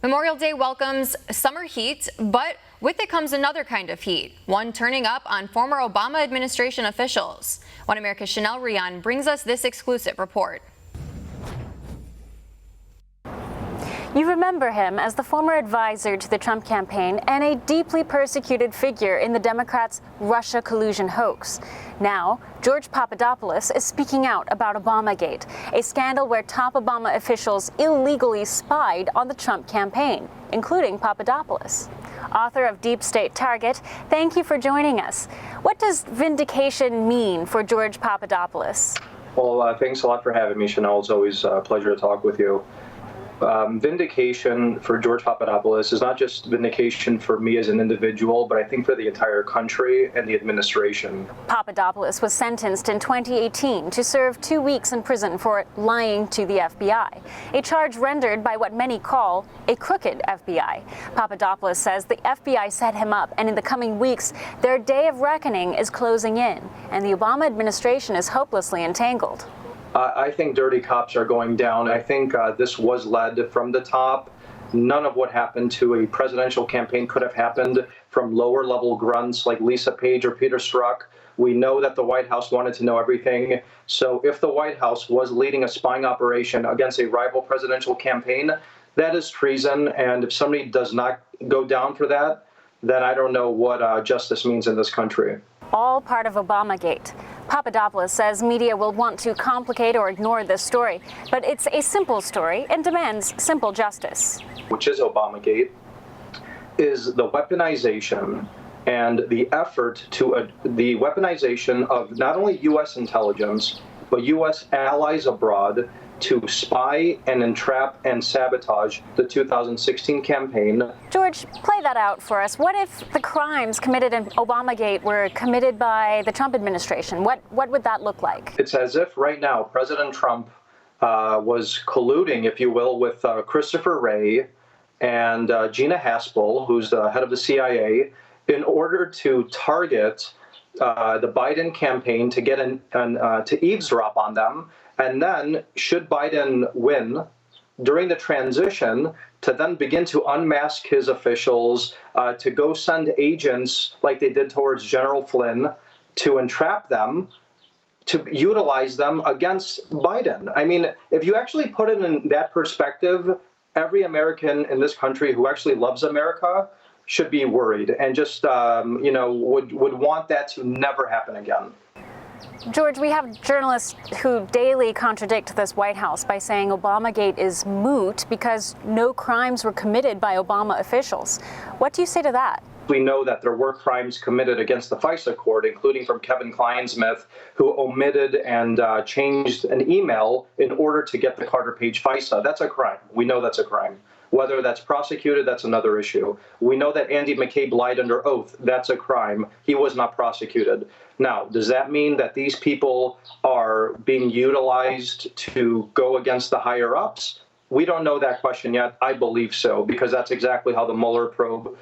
Memorial Day welcomes summer heat, but with it comes another kind of heat, one turning up on former Obama administration officials. One America's Rion brings us this exclusive report. You remember him as the former advisor to the Trump campaign and a deeply persecuted figure in the Democrats' Russia collusion hoax. Now, George Papadopoulos is speaking out about Obamagate, a scandal where top Obama officials illegally spied on the Trump campaign, including Papadopoulos. Author of Deep State Target, thank you for joining us. What does vindication mean for George Papadopoulos? Well, thanks a lot for having me, Chanel. It's always a pleasure to talk with you. Vindication for George Papadopoulos is not just vindication for me as an individual, but I think for the entire country and the administration. Papadopoulos was sentenced in 2018 to serve 2 weeks in prison for lying to the FBI, a charge rendered by what many call a crooked FBI. Papadopoulos says the FBI set him up, and in the coming weeks, their day of reckoning is closing in, and the Obama administration is hopelessly entangled. I think dirty cops are going down. I think this was led from the top. None of what happened to a presidential campaign could have happened from lower level grunts like Lisa Page or Peter Strzok. We know that the White House wanted to know everything. So if the White House was leading a spying operation against a rival presidential campaign, that is treason. And if somebody does not go down for that, then I don't know what justice means in this country. All part of Obamagate. Papadopoulos says media will want to complicate or ignore this story, but it's a simple story and demands simple justice. Which is Obamagate, is the weaponization and the effort to the weaponization of not only U.S. intelligence, but U.S. allies abroad to spy and entrap and sabotage the 2016 campaign. George, play that out for us. What if the crimes committed in Obamagate were committed by the Trump administration? What would that look like? It's as if right now President Trump was colluding, if you will, with Christopher Wray and Gina Haspel, who's the head of the CIA, in order to target the Biden campaign to get to eavesdrop on them. And then, should Biden win, during the transition, to then begin to unmask his officials, to go send agents like they did towards General Flynn, to entrap them, to utilize them against Biden. I mean, if you actually put it in that perspective, every American in this country who actually loves America should be worried and just, would want that to never happen again. George, we have journalists who daily contradict this White House by saying Obamagate is moot because no crimes were committed by Obama officials. What do you say to that? We know that there were crimes committed against the FISA court, including from Kevin Kleinsmith, who omitted and changed an email in order to get the Carter Page FISA. That's a crime. We know that's a crime. Whether that's prosecuted, that's another issue. We know that Andy McCabe lied under oath. That's a crime. He was not prosecuted. Now, does that mean that these people are being utilized to go against the higher-ups? We don't know that question yet. I believe so, because that's exactly how the Mueller probe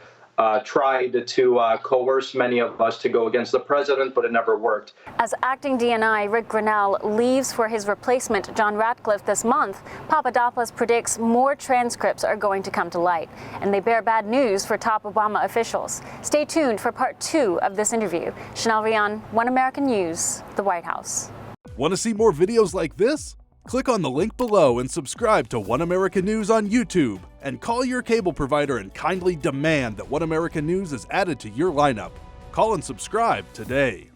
tried to coerce many of us to go against the president, but it never worked. As acting DNI Rick Grinnell leaves for his replacement, John Ratcliffe, this month, Papadopoulos predicts more transcripts are going to come to light, and they bear bad news for top Obama officials. Stay tuned for part 2 of this interview. Rion, One American News, the White House. Want to see more videos like this? Click on the link below and subscribe to One American News on YouTube. And call your cable provider and kindly demand that One American News is added to your lineup. Call and subscribe today.